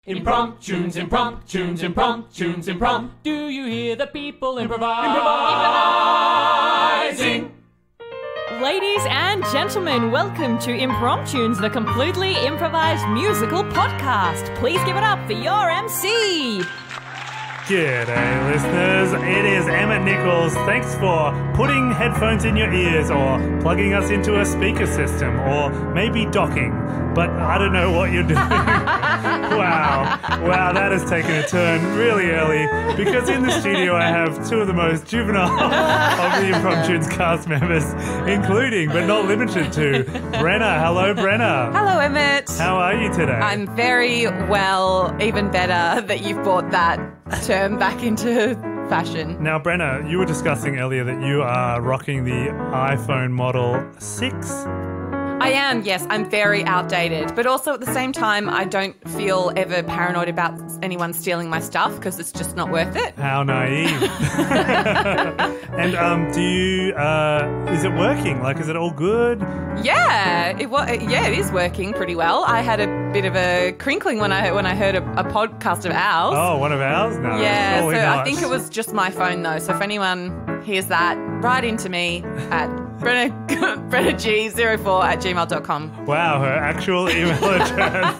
Impromptunes, impromptunes, impromptunes, impromptunes. Do you hear the people improvising? Ladies and gentlemen, welcome to Impromptunes, the completely improvised musical podcast. Please give it up for your MC. G'day, listeners. It is Emmet Nichols. Thanks for putting headphones in your ears or plugging us into a speaker system or maybe docking. But I don't know what you're doing. Wow, that has taken a turn really early because in the studio I have two of the most juvenile of the Impromptunes cast members, including, but not limited to, Brenna. Hello, Brenna. Hello, Emmet. How are you today? I'm very well, even better that you've brought that term back into fashion. Now, Brenna, you were discussing earlier that you are rocking the iPhone Model 6. I am, yes. I'm very outdated. But also at the same time, I don't feel ever paranoid about anyone stealing my stuff because it's just not worth it. How naive. And do you, is it working? Like, is it all good? Yeah, it is working pretty well. I had a bit of a crinkling when I heard a podcast of ours. Oh, one of ours? No. Yeah, so not. I think it was just my phone though. So if anyone hears that, write into me at BrennaG04@gmail.com. Wow, her actual email address.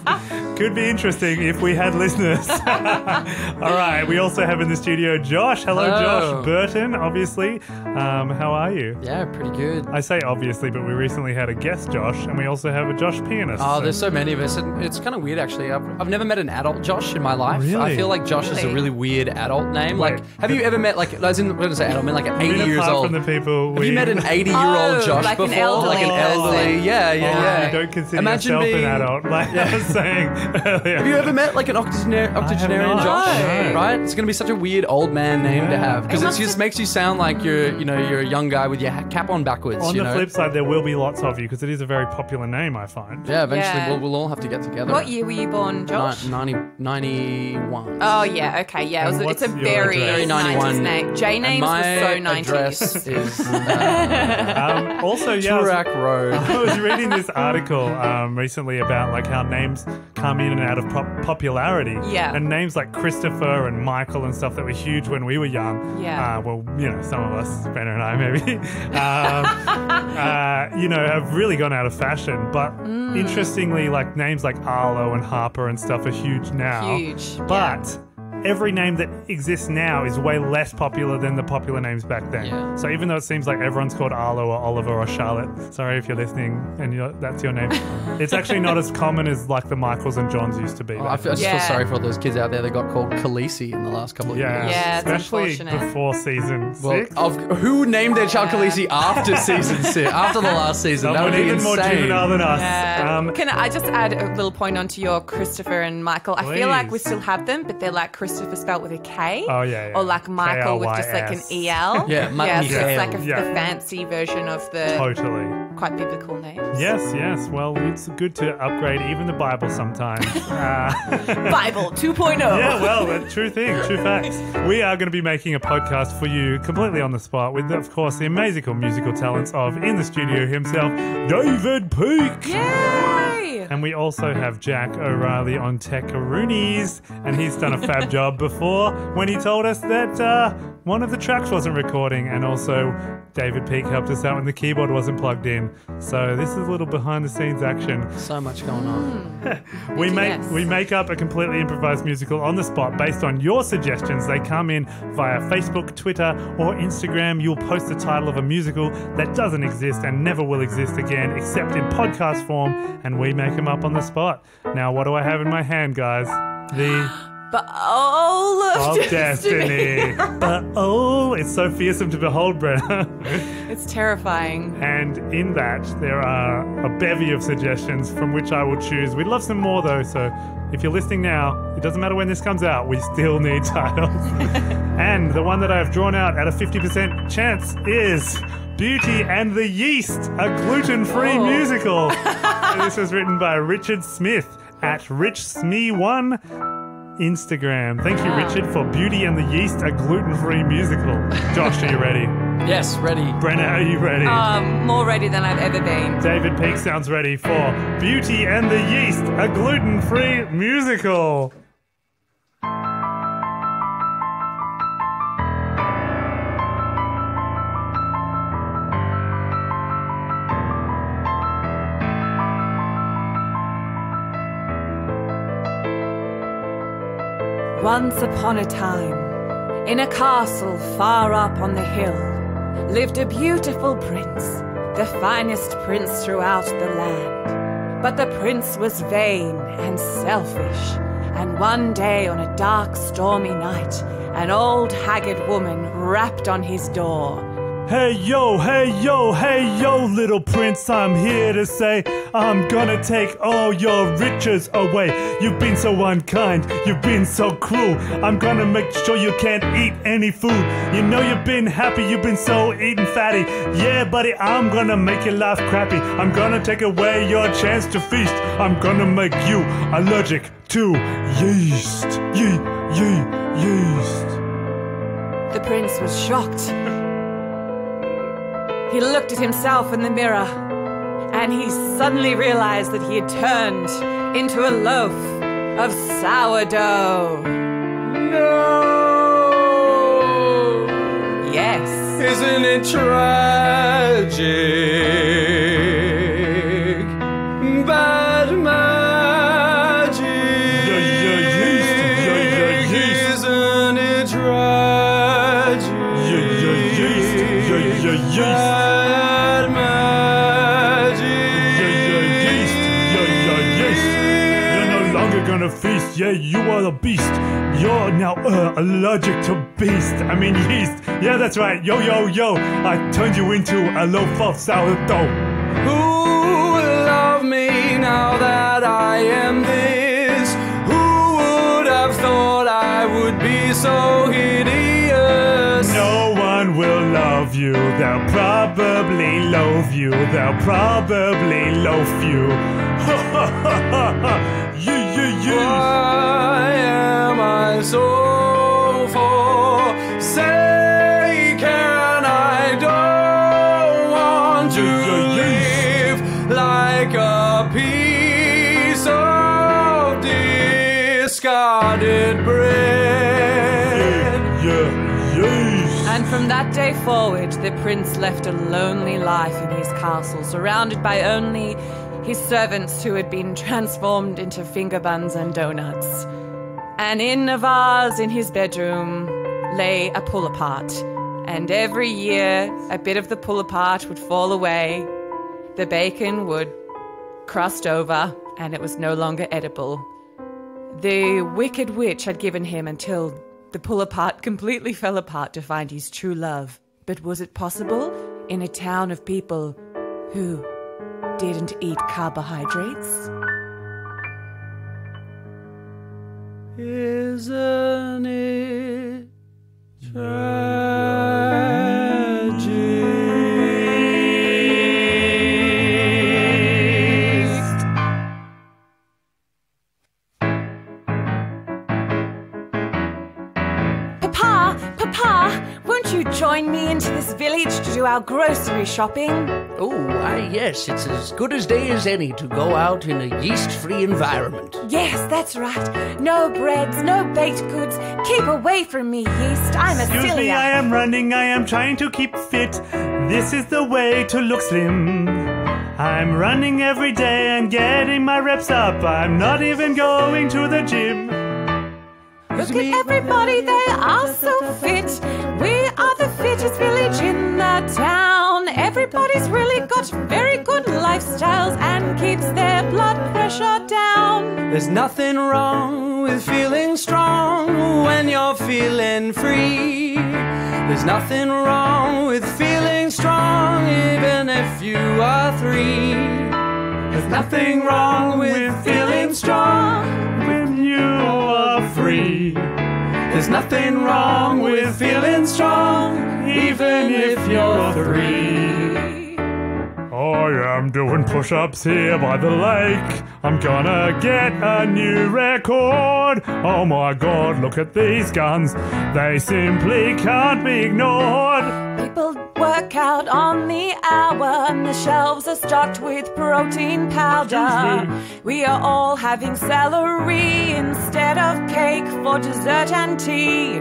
Could be interesting if we had listeners. All right, we also have in the studio Josh. Hello. Josh. Burton, obviously. How are you? Yeah, pretty good. I say obviously, but we recently had a guest Josh, and we also have a Josh pianist. Oh, there's so many of us, and it's kind of weird actually. I've never met an adult Josh in my life. Really? I feel like Josh is a really weird adult name. Wait, like, have you ever met, like, as in, when I say adult, I mean like an 80 years apart old. From the people have you met an 80-year-old Josh like an before? elderly Like an elderly, person. yeah. You don't consider Imagine yourself being- an adult, like I was saying earlier. Have you ever met like an octogenarian not. Josh? No. Right? It's going to be such a weird old man name to have because It it just makes you sound like you're a young guy with your cap on backwards. On you the know? flip side, there will be lots of you because it is a very popular name, I find. Yeah, eventually Yeah. We'll all have to get together. What year were you born, Josh? 91. Oh, yeah, okay, yeah. And It's a what's your very address? Very 91. 90s name. J names My were so address 90s. is Also, yeah, Turak Road. I was reading this article recently about like how names come in and out of popularity. Yeah. And names like Christopher and Michael and stuff that were huge when we were young. Yeah. Well, some of us, Brenna and I maybe, have really gone out of fashion. But interestingly, like names like Arlo and Harper and stuff are huge now. Huge. But every name that exists now is way less popular than the popular names back then. Yeah. So even though it seems like everyone's called Arlo or Oliver or Charlotte, sorry if you're listening and that's your name, it's actually not as common as like the Michaels and Johns used to be. I just Yeah. feel sorry for all those kids out there that got called Khaleesi in the last couple of years. Yeah, it's especially unfortunate. before season 6. Well, who named their child Khaleesi after season 6? After the last season? That Someone would be even more insane. juvenile than us. Yeah. Can I just add a little point onto your Christopher and Michael? I feel like we Please. still have them, but they're like Christopher spelled with a K. Oh, yeah. Or like Michael with just like an KLYS. EL. Yeah, so it's like the Yeah. fancy version of the Totally. quite biblical names. Yes. Well, it's good to upgrade even the Bible sometimes. Bible 2.0. Yeah, well, true thing, true facts. We are going to be making a podcast for you completely on the spot with, of course, the amazing musical talents of, in the studio himself, David Peake. Yay! And we also have Jack O'Reilly on Tech-a-roonies, and he's done a fab job before when he told us that one of the tracks wasn't recording, and also David Peake helped us out when the keyboard wasn't plugged in. So this is a little behind-the-scenes action. So much going on. We Yes. make up a completely improvised musical on the spot based on your suggestions. They come in via Facebook, Twitter, or Instagram. You'll post the title of a musical that doesn't exist and never will exist again, except in podcast form, and we make them up on the spot. Now, what do I have in my hand, guys? The Bowl of Destiny. But it's so fearsome to behold, Brenna. It's terrifying. And in that, there are a bevy of suggestions from which I will choose. We'd love some more, though, so if you're listening now, it doesn't matter when this comes out, we still need titles. And the one that I have drawn out at a 50% chance is Beauty and the Yeast, a gluten-free musical. And this was written by Richard Smith at RichSme1 Instagram. Thank you, Richard, for Beauty and the Yeast, a gluten-free musical. Josh, are you ready? Yes, ready. Brenna, are you ready? More ready than I've ever been. David Peake sounds ready for Beauty and the Yeast, a gluten-free musical. Once upon a time, in a castle far up on the hill, lived a beautiful prince, the finest prince throughout the land. But the prince was vain and selfish, and one day on a dark, stormy night, an old haggard woman rapped on his door. Hey yo, little prince, I'm here to say I'm gonna take all your riches away. You've been so unkind, you've been so cruel. I'm gonna make sure you can't eat any food. You know you've been happy, you've been so eating fatty. Yeah, buddy, I'm gonna make your life crappy. I'm gonna take away your chance to feast. I'm gonna make you allergic to yeast. Yeast. The prince was shocked. He looked at himself in the mirror, and he suddenly realized that he had turned into a loaf of sourdough. No! Yes. Isn't it tragic? Bad magic. Yeast. Isn't it tragic? Yeast. Bad magic. Yeast. You're no longer gonna feast. Yeah, you are the beast. You're now allergic to yeast. Yeah, that's right. Yo. I turned you into a loaf of sourdough. Who will love me now that I am this? Who would have thought I would be so hideous? No one will love you. They'll probably loathe you. They'll probably loaf you. Why am I so forsaken? I don't want to live like a piece of discarded bread. And from that day forward, the prince left a lonely life in his castle, surrounded by only his servants who had been transformed into finger buns and donuts. And in a vase in his bedroom lay a pull-apart. And every year, a bit of the pull-apart would fall away, the bacon would crust over, and it was no longer edible. The wicked witch had given him until the pull-apart completely fell apart to find his true love. But was it possible in a town of people who didn't eat carbohydrates? Isn't it tragic? Papa, won't you join me into this village to do our grocery shopping? Oh, why, yes, it's as good as day as any to go out in a yeast-free environment. Yes, that's right. No breads, no baked goods. Keep away from me, yeast. I'm a Excuse me, celiac. I am running, I am trying to keep fit. This is the way to look slim. I'm running every day and getting my reps up. I'm not even going to the gym. Look at everybody, they are so fit. We are the fittest village in the town. Everybody's really got very good lifestyles and keeps their blood pressure down. There's nothing wrong with feeling strong when you're feeling free. There's nothing wrong with feeling strong even if you are 3. There's nothing wrong with feeling strong When you are free. There's nothing wrong with feeling strong even if you're 3. I am doing push-ups here by the lake. I'm gonna get a new record. Oh my god, look at these guns. They simply can't be ignored. People work out on the hour and the shelves are stocked with protein powder. We are all having celery instead of cake for dessert and tea.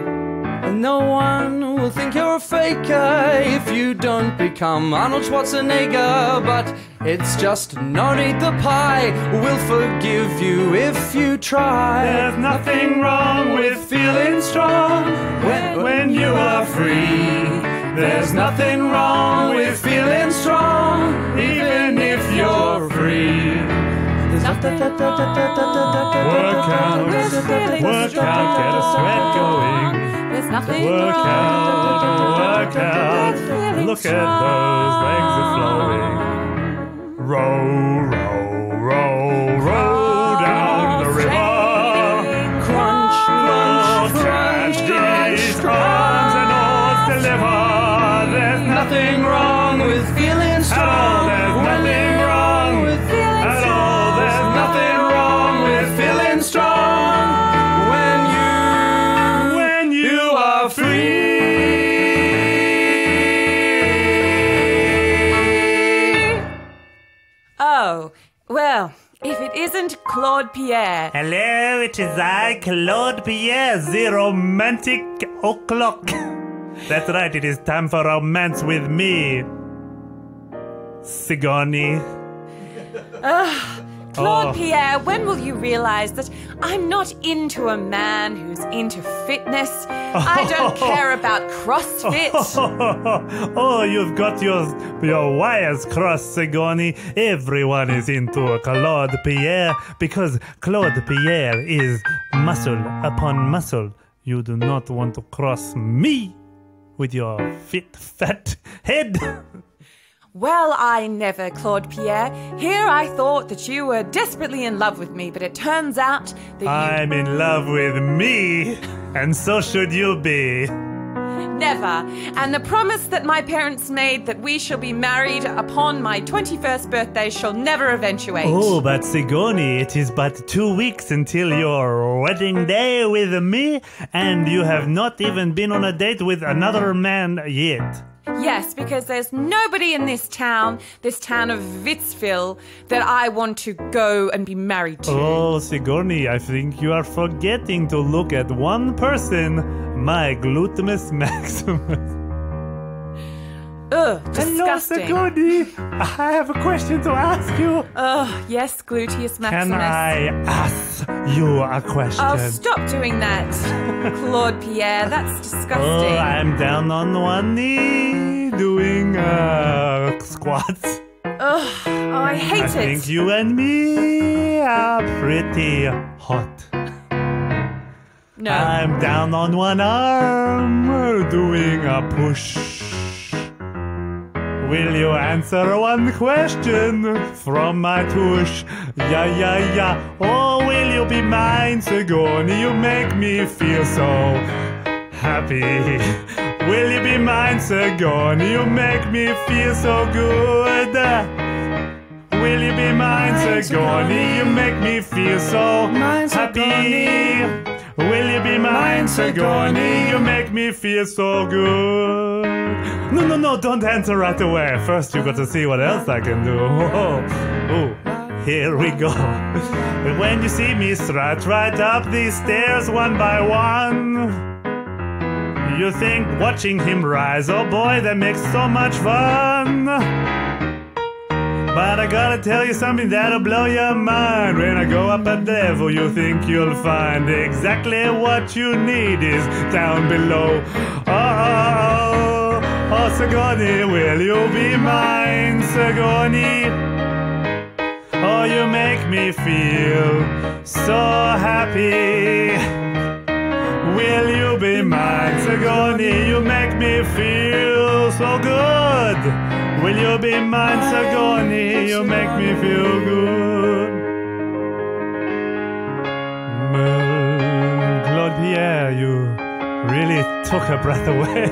And no one will think you're a faker if you don't become Arnold Schwarzenegger. But It's just not eat the pie. We'll forgive you if you try. There's nothing wrong with feeling strong when you are free. There's nothing wrong with feeling strong, even if you're free. Work out, get a sweat going. There's nothing Work out, look at those legs are flowing. Row, row, row, row down the river. Crunch, crunch, crunch, Tragedies, arms and oars deliver. There's nothing wrong with feeling strong. There's nothing wrong with feeling at all. There's nothing wrong with feeling strong when you are free. Oh, well, if it isn't Claude Pierre. Hello, it is I, Claude Pierryeah, the romantic o'clock. That's right, it is time for romance with me, Sigorni. Claude Pierre, when will you realize that I'm not into a man who's into fitness? I don't care about CrossFit. Oh, you've got your wires crossed, Sigorni. Everyone is into Claude Pierre because Claude Pierre is muscle upon muscle. You do not want to cross me with your fit, fat head. Well, I never, Claude Pierre. Here I thought that you were desperately in love with me, but it turns out that you... I'm in love with me, and so should you be. Never. And the promise that my parents made that we shall be married upon my 21st birthday shall never eventuate. Oh, but Sigorni, it is but 2 weeks until your wedding day with me, and you have not even been on a date with another man yet. Yes, because there's nobody in this town of Vitsville, that I want to go and be married to. Oh, Sigorni, I think you are forgetting to look at one person, my gluteus maximus. Ugh, disgusting. Hello, Sigorni. I have a question to ask you. Ugh, yes, gluteus maximus. Can I ask you a question? Oh, stop doing that, Claude Pierre. That's disgusting. Oh, I'm down on one knee doing squats. Ugh, oh, I hate I it. think you and me are pretty hot. No. I'm down on one arm doing a push. Will you answer one question from my tush? Yeah. Oh, will you be mine, Sigorni? You make me feel so happy. Will you be mine, Sigorni? You make me feel so good. Will you be mine, Sigorni? You make me feel so happy. Will you be mine, Sigorni? You make me feel so good. No, don't answer right away. First you got to see what else I can do. Oh, here we go. When you see me strut right up these stairs one by one, you think watching him rise, oh boy, that makes so much fun. But I gotta tell you something that'll blow your mind. When I go up a level, you think you'll find exactly what you need is down below. Oh, Sigorni, will you be mine, Sigorni? Oh, you make me feel so happy. Will you be mine, Sigorni? You make me feel so good. Will you be mine, Sigorni? You make me feel good. Claude Pierre, you really took her breath away.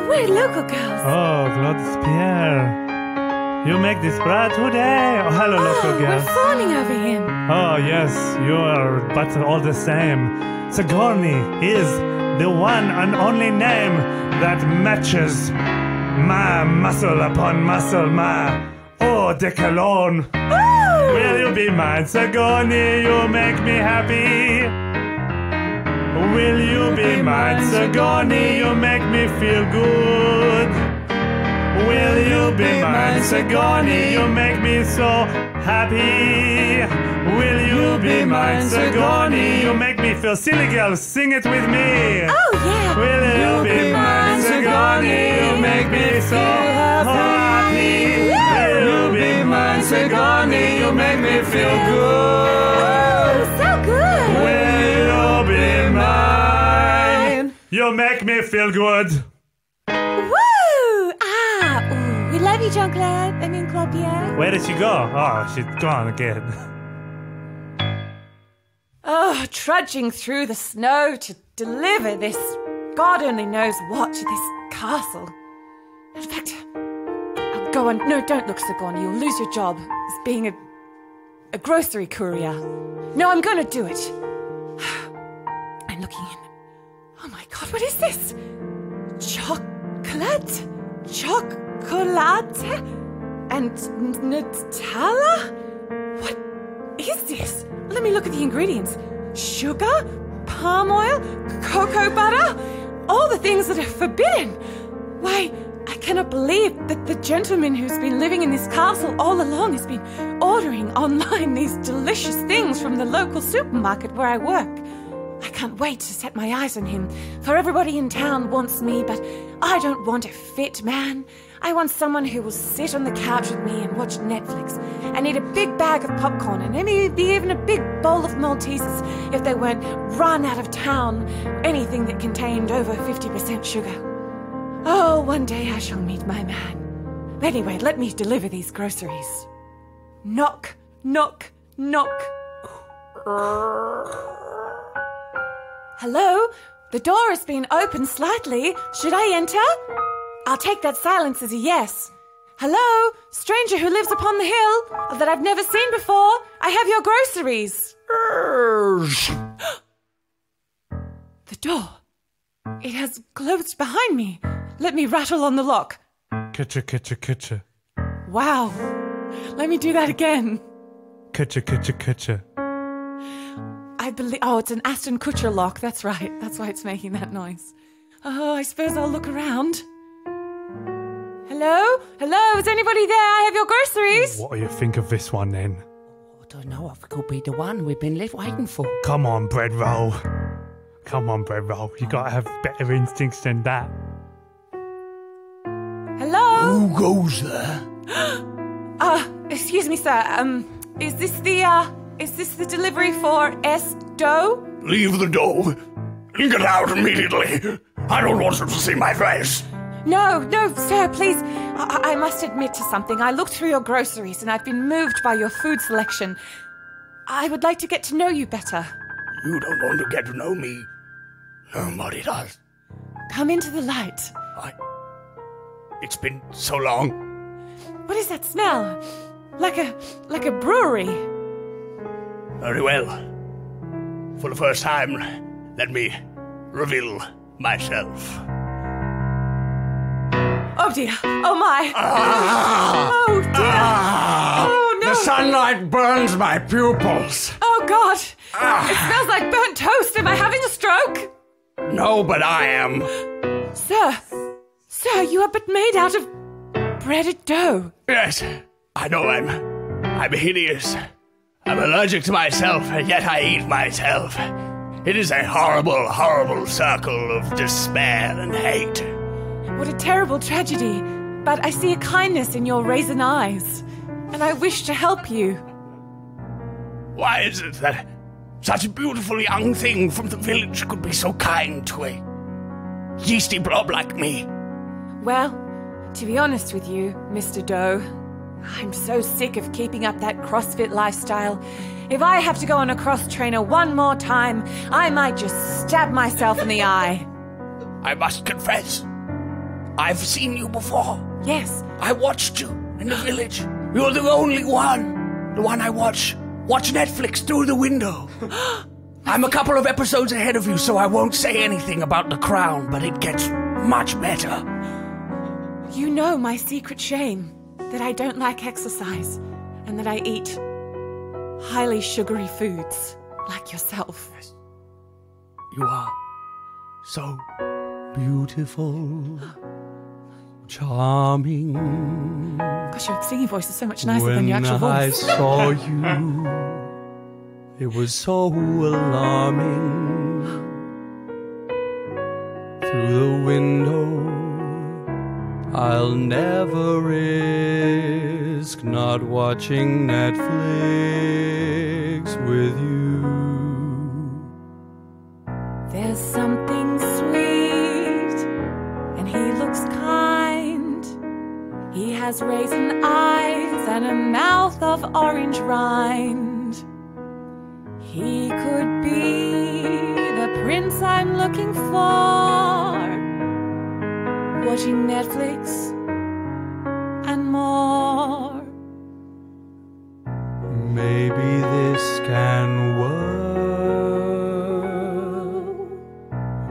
We're local girls. Oh, Claude Pierre. You make this bra today? Oh, hello, local girl. We're fawning over him. Oh, yes, you are, but all the same. Sigorni is the one and only name that matches my muscle upon muscle, my eau de cologne. Will you be mine, Sigorni? You make me happy. Will you be mine, Sigorni? You make me feel good. Will you be mine, Sigorni? You make me so happy. Will you be mine, Sigorni? You make me feel silly, girl. Sing it with me. Oh, yeah. Will you be mine, Sigorni? You make me so happy. Will you be mine, Sigorni? You make me feel good. Oh, so good. Will you be mine? You make me feel good. Woo! Ooh, we love you, Jean-Claude. Claude Pierryeah. Where did she go? Oh, she's gone again. Oh, trudging through the snow to deliver this God only knows what to this castle. In fact, I'll go on. No, don't look, Sigorni. You'll lose your job as being a grocery courier. No, I'm going to do it. I'm looking in. Oh my God, what is this? Chocolate? And Nutella? What is this? Let me look at the ingredients. Sugar, palm oil, cocoa butter, all the things that are forbidden. Why, I cannot believe that the gentleman who's been living in this castle all along has been ordering online these delicious things from the local supermarket where I work. I can't wait to set my eyes on him, for everybody in town wants me, but I don't want a fit man. I want someone who will sit on the couch with me and watch Netflix and eat a big bag of popcorn and maybe even a big bowl of Maltesers if they weren't run out of town, anything that contained over 50% sugar. Oh, one day I shall meet my man. Anyway, let me deliver these groceries. Knock, knock, knock. Hello? The door has been opened slightly. Should I enter? I'll take that silence as a yes. Hello? Stranger who lives upon the hill that I've never seen before. I have your groceries. The door. It has closed behind me. Let me rattle on the lock. Kutcha. Wow. Let me do that again. Kutcha. I believe... Oh, it's an Aston Kutcher lock. That's right. That's why it's making that noise. Oh, I suppose I'll look around. Hello? Hello? Is anybody there? I have your groceries. What do you think of this one, then? I don't know if it could be the one we've been waiting for. Come on, bread roll. You gotta have better instincts than that. Hello? Who goes there? Excuse me, sir. Is this the delivery for S. Doe? Leave the dough and get out immediately. I don't want you to see my face. No, sir, please. I must admit to something. I looked through your groceries and I've been moved by your food selection. I would like to get to know you better. You don't want to get to know me. Nobody does. Come into the light. It's been so long. What is that smell? Like a brewery. Very well. For the first time, let me reveal myself. Oh dear. Oh my. Oh dear. Oh no. The sunlight burns my pupils. Oh God. It smells like burnt toast. Am I having a stroke? No, but I am. Sir, you are but made out of breaded dough. Yes, I know I'm hideous. I'm allergic to myself, and yet I eat myself. It is a horrible, horrible circle of despair and hate. What a terrible tragedy. But I see a kindness in your raisin eyes, and I wish to help you. Why is it that such a beautiful young thing from the village could be so kind to a yeasty blob like me? Well, to be honest with you, Mr. Doe, I'm so sick of keeping up that CrossFit lifestyle. If I have to go on a cross trainer one more time, I might just stab myself in the eye. I must confess, I've seen you before. Yes. I watched you in the village. You're the only one. The one I watch Netflix through the window. I'm a couple of episodes ahead of you, so I won't say anything about the crown, but it gets much better. You know my secret shame, that I don't like exercise, and that I eat highly sugary foods, like yourself. You are so beautiful. charming. Gosh, your singing voice is so much nicer than your actual When I voice. saw you, it was so alarming. Through the window, I'll never risk not watching Netflix with you. There's something sweet, and he looks kind. He has raisin eyes and a mouth of orange rind. He could be the prince I'm looking for, watching Netflix and more. Maybe this can work.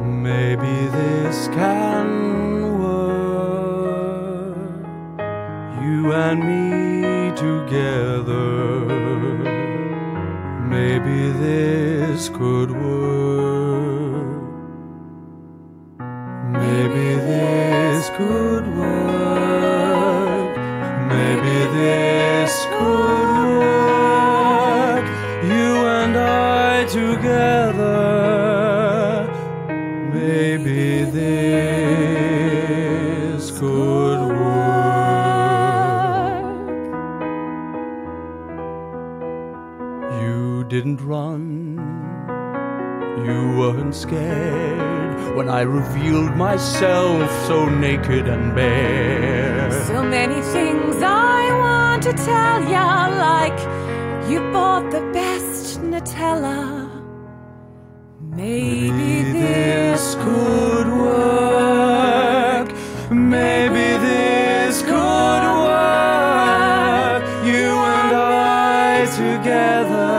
Maybe this can work. You and me together. Maybe this could work. Maybe this could work. Maybe this could work. You and I together. Maybe this could work. You didn't run. You weren't scared when I revealed myself so naked and bare. So many things I want to tell ya, like you bought the best Nutella. Maybe this could work. Maybe this could work. You and I together.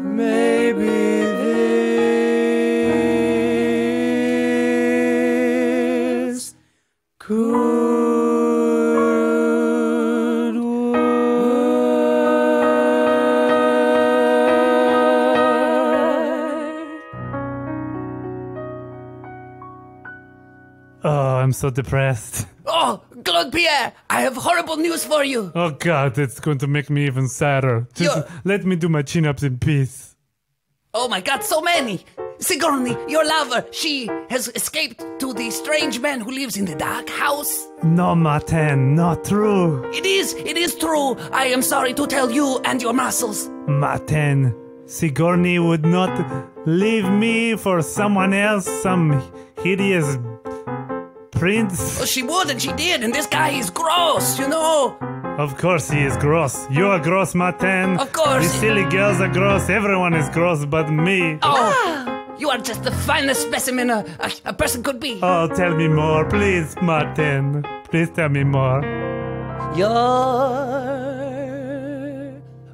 Maybe this could work. Oh, I'm so depressed. Oh, Claude Pierryeah, I have horrible news for you. Oh God, it's going to make me even sadder. Just You're- let me do my chin-ups in peace. Oh my God, so many. Sigorni, your lover, she has escaped to the strange man who lives in the dark house. No, Martin, not true. It is true. I am sorry to tell you and your muscles. Martin, Sigorni would not leave me for someone else, some hideous prince. Well, she would and she did, and this guy is gross, you know. Of course he is gross. You are gross, Martin. Of course. The silly girls are gross. Everyone is gross but me. Oh, you are just the finest specimen a person could be. Oh, tell me more, please, Martin. Please tell me more. Your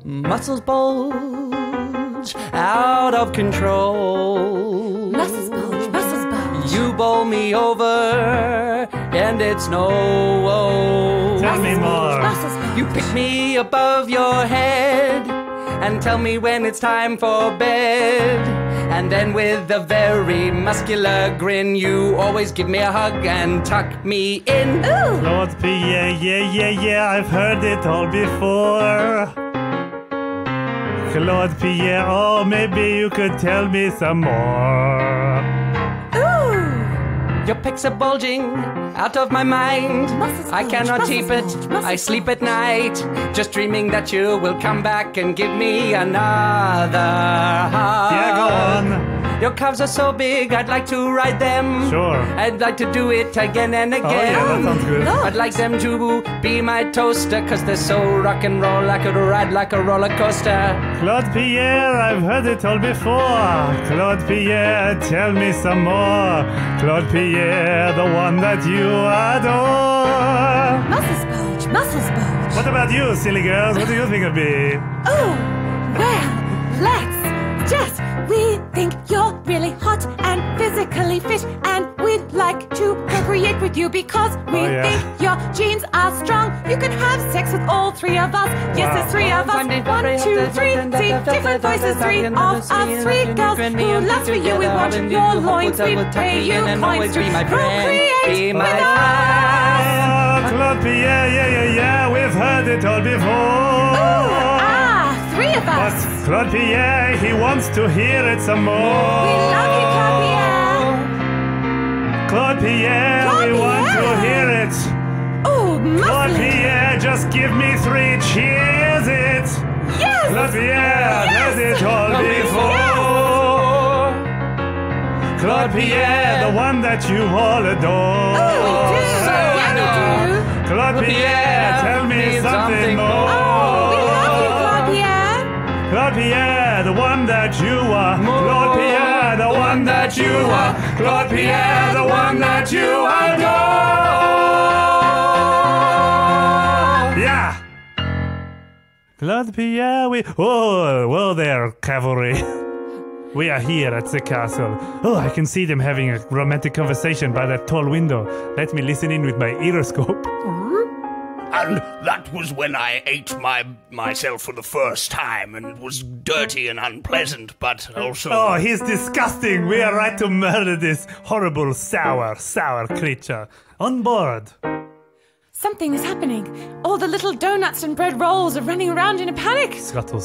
muscles bulge out of control. muscles bulge, muscles bulge. You bowl me over, and it's no. Tell me more. Muscles bulge. You pick me above your head and tell me when it's time for bed. And then with a very muscular grin, you always give me a hug and tuck me in. Claude Pierryeah, yeah, I've heard it all before. Claude Pierryeah, oh, maybe you could tell me some more. Your pics are bulging out of my mind. Muscles I bulge, cannot muscles keep it. bulge, muscles I sleep at night, just dreaming that you will come back and give me another hug. Yeah, go on. Your calves are so big, I'd like to ride them. Sure. I'd like to do it again and again. Oh, yeah, that sounds good. I'd like them to be my toaster, cause they're so rock and roll, I could ride like a roller coaster. Claude Pierryeah, I've heard it all before. Claude Pierryeah, tell me some more. Claude Pierryeah, the one that you adore. Muscles bulge, muscles bulge. What about you, silly girls? What do you think of me? Oh, well, let's just. We think you're really hot and physically fit, and we'd like to procreate sleep with you because we think your genes are strong. You can have sex with all three of us. Yes, there's three of us. 1, 2, 3. See, different voices, three of us. 3 girls who lust for you. We want your loins. We pay you coins to procreate with us. Claude Pierryeah, yeah, we've heard it all before. Ooh, 3 of But us. Claude Pierryeah, he wants to hear it some more. We love you, Claude Pierryeah. Claude Pierryeah, we want to hear it. Ooh, Claude muscly. Pierryeah, just give me 3 cheers it. Yes. Claude Pierryeah, heard it all before. Claude Pierryeah, the one that you all adore. Oh, we do. Yeah, we do. Claude Pierryeah, tell me something more. Oh, we love you, Claude Pierryeah. Claude Pierryeah, the one that you are. Claude Pierryeah, the one that you are. Claude Pierryeah, the one that you adore. Yeah. Claude Pierryeah, whoa there, cavalry. We are here at the castle. Oh, I can see them having a romantic conversation by that tall window. Let me listen in with my earoscope. And that was when I ate myself for the first time, and it was dirty and unpleasant, but also... Oh, he's disgusting. We are right to murder this horrible, sour creature. On board. Something is happening. All the little donuts and bread rolls are running around in a panic. Scuttle.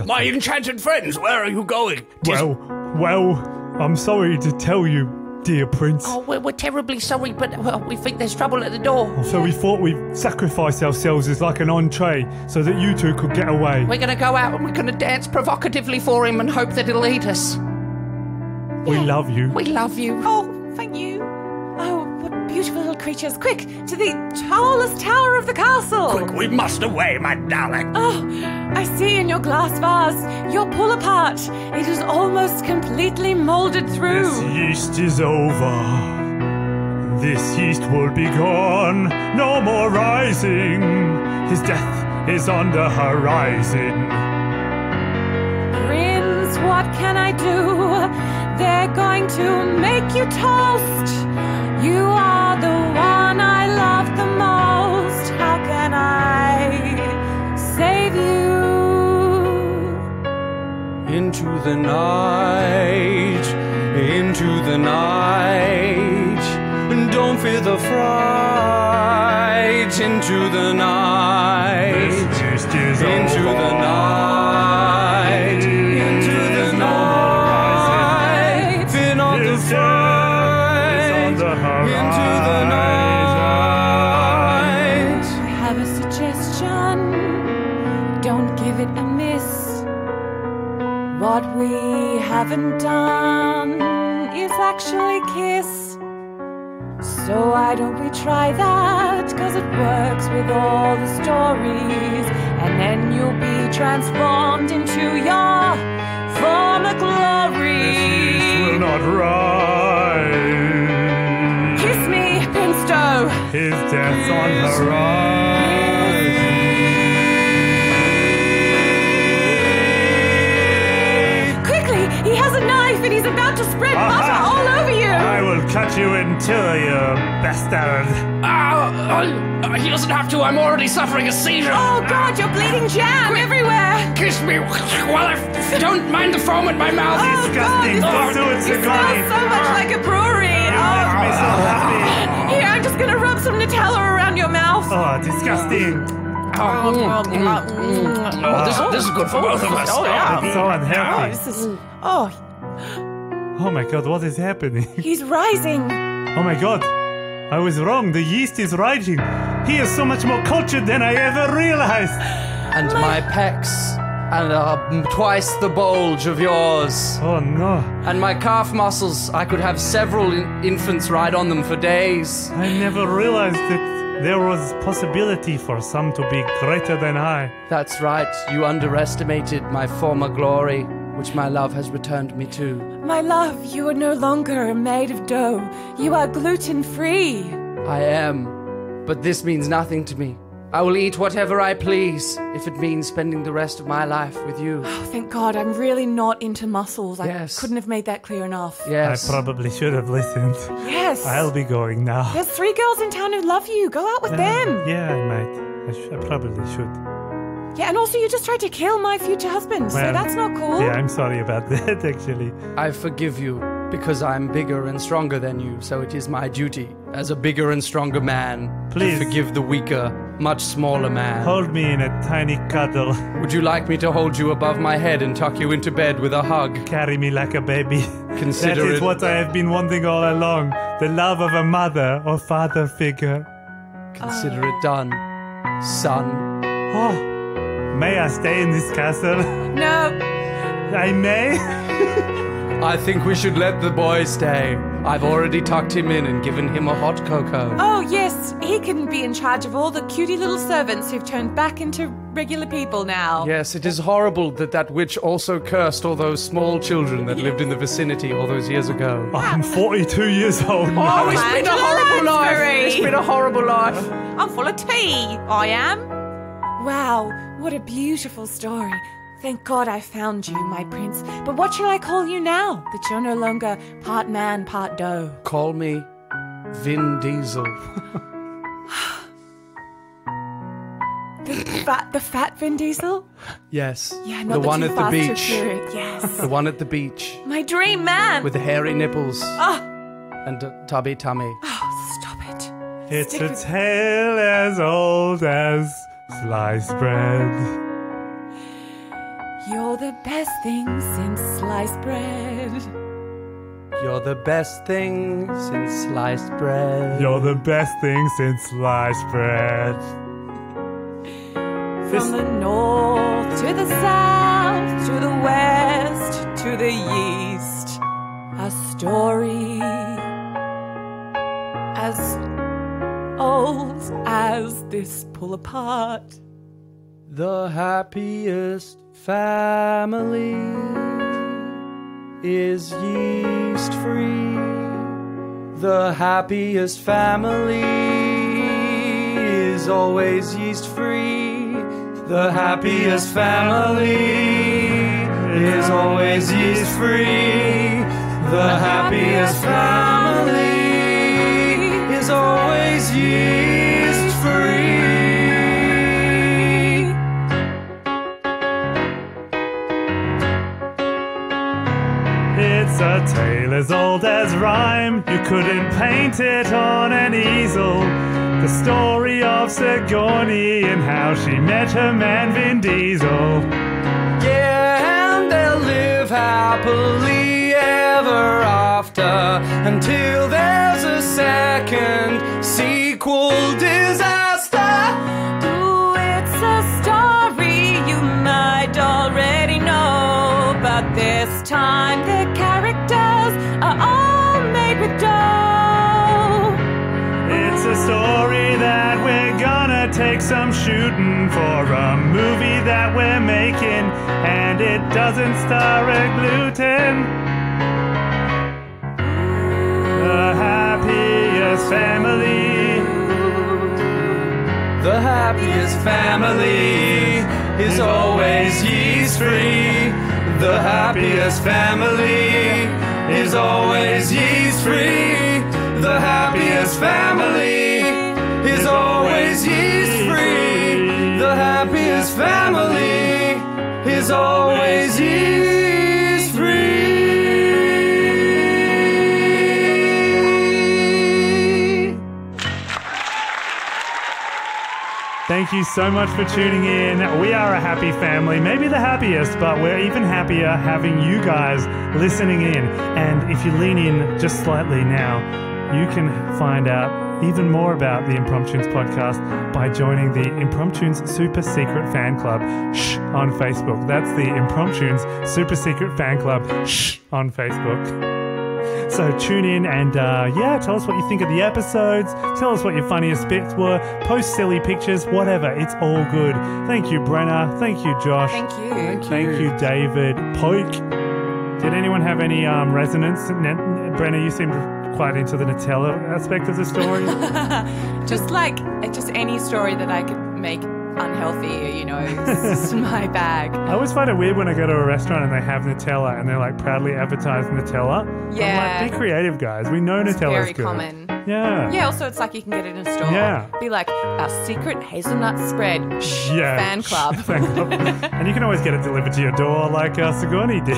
My enchanted friends, where are you going? Well, I'm sorry to tell you, dear prince. Oh, we're terribly sorry, but we think there's trouble at the door. So we thought we'd sacrifice ourselves as like an entree so that you two could get away. We're going to go out and we're going to dance provocatively for him and hope that he'll eat us. We love you. We love you. Oh, thank you. Oh, what beautiful little creatures. Quick, to the tallest tower of the castle. Quick, we must away, my darling. Oh, I see in your glass vase, your pull apart. It is almost completely molded through. This yeast is over. This yeast will be gone. No more rising. His death is on the horizon. Prince, what can I do? They're going to make you toast. You are the one I love the most. How can I save you? Into the night, and don't fear the fright. Into the night, This yeast is into over. the night, into the night. Fear not the His fright. death is on the horizon. Into the night. I have a suggestion. Don't give it a miss. What we haven't done is actually kiss. So why don't we try that? 'Cause it works with all the stories. And then you'll be transformed into your former glory. This will not rise. Kiss me, Prince Doe. His death's on the horizon. Quickly, he has a knife and he's about to spread butter all over you. I will cut you in two, you bastard. He doesn't have to. I'm already suffering a seizure. Oh God, you're bleeding jam everywhere. Kiss me while I don't mind the foam in my mouth. Oh Disgusting. God, Don't do it, this Sigorni. smells so much like a brewery. You make me so happy. Here, I'm just gonna rub some Nutella around your mouth. Oh, disgusting. This is good for both of us. Oh yeah. It's so unhealthy. This is. Oh, Oh my god, what is happening? he's rising. Oh my god. I was wrong. The yeast is rising. He is so much more cultured than I ever realized. And my pecs, and twice the bulge of yours. Oh no. And my calf muscles, I could have several infants ride on them for days. I never realized that there was possibility for some to be greater than I. That's right, you underestimated my former glory, which my love has returned me to. My love, you are no longer made of dough. You are gluten-free. I am, but this means nothing to me. I will eat whatever I please if it means spending the rest of my life with you. Oh, thank God. I'm really not into mussels. Yes. I couldn't have made that clear enough. Yes. I probably should have listened. Yes. I'll be going now. There's 3 girls in town who love you. Go out with them. Yeah, mate. I probably should. Yeah, and also you just tried to kill my future husband, so Well, that's not cool. Yeah, I'm sorry about that, actually. I forgive you because I'm bigger and stronger than you, so it is my duty as a bigger and stronger man Please. to forgive the weaker, much smaller man. Hold me in a tiny cuddle. Would you like me to hold you above my head and tuck you into bed with a hug? Carry me like a baby. Consider That is it- what I have been wanting all along. The love of a mother or father figure. Consider it done, son. Oh, may I stay in this castle? No. I may? I think we should let the boy stay. I've already tucked him in and given him a hot cocoa. Oh, yes. He can be in charge of all the cutie little servants who've turned back into regular people now. Yes, it is horrible that witch also cursed all those small children that lived in the vicinity all those years ago. I'm 42 years old now. Oh, it's been a horrible life. It's been a horrible life. I'm full of tea. I am. Wow, what a beautiful story. Thank God I found you, my prince. But what shall I call you now that you're no longer part man, part doe? Call me Vin Diesel. The fat Vin Diesel? Yes. Yeah, the not one too at the fast to beach. hear it. Yes. The one at the beach My dream man. with the hairy nipples Oh, and a tubby tummy. stop it. It's Stick a with- tale as old as sliced bread. You're the best thing since sliced bread. You're the best thing since sliced bread. You're the best thing since sliced bread. From the north to the south, to the west, to the east, a story as old as this pull apart. The happiest family is yeast free. The happiest family is always yeast free. The happiest family is always yeast free. The happiest family is always yeast free. It's a tale as old as rhyme. You couldn't paint it on an easel. The story of Sigorni and how she met her man Vin Diesel. Yeah, and they'll live happily ever after until there's a second sequel disaster. Ooh, it's a story you might already know, but this time the characters are all made with dough. It's a story that we're gonna take some shooting for a movie that we're making, and it doesn't star a gluten. The happiest family. The happiest family is always yeast free. The happiest family is always yeast free. The happiest family is always yeast free. The happiest family is always yeast free. Thank you so much for tuning in. We are a happy family, maybe the happiest, but we're even happier having you guys listening in. And if you lean in just slightly now, you can find out even more about the Impromptunes podcast by joining the Impromptunes Super Secret Fan Club on Facebook. That's the Impromptunes Super Secret Fan Club on Facebook. So tune in and, tell us what you think of the episodes. Tell us what your funniest bits were. Post silly pictures, whatever. It's all good. Thank you, Brenna. Thank you, Josh. Thank you. Thank you, David. Peake. Did anyone have any resonance? Brenna, you seemed quite into the Nutella aspect of the story. Just any story that I could make unhealthy, you know, it's my bag. I always find it weird when I go to a restaurant and they have Nutella and they're like proudly advertise Nutella. Yeah. I'm like, be creative, guys. We know Nutella's Very good. common. Yeah. Yeah, also it's like you can get it in a store. Yeah. Be like, our secret hazelnut spread. Yeah. Fan club. Fan club. And you can always get it delivered to your door like Sigorni did.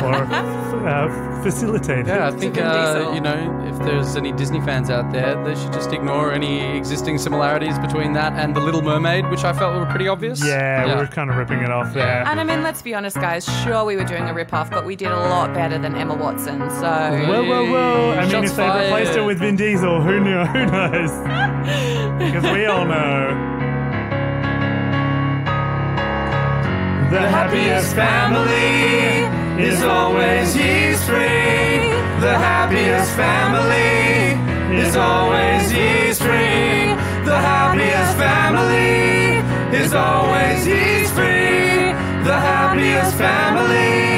Or facilitated. Yeah, I think, Vin Diesel. you know, if there's any Disney fans out there, they should just ignore any existing similarities between that and The Little Mermaid, which I felt were pretty obvious. Yeah, we were kind of ripping it off there. And I mean, let's be honest, guys. Sure, we were doing a rip-off, but we did a lot better than Emma Watson, so... Whoa. I mean, Shots if they replaced it with Vin Diesel, who knows? Because we all know. The happiest family is always yeast-free. The happiest family is always yeast-free. The happiest family is always yeast-free. The happiest family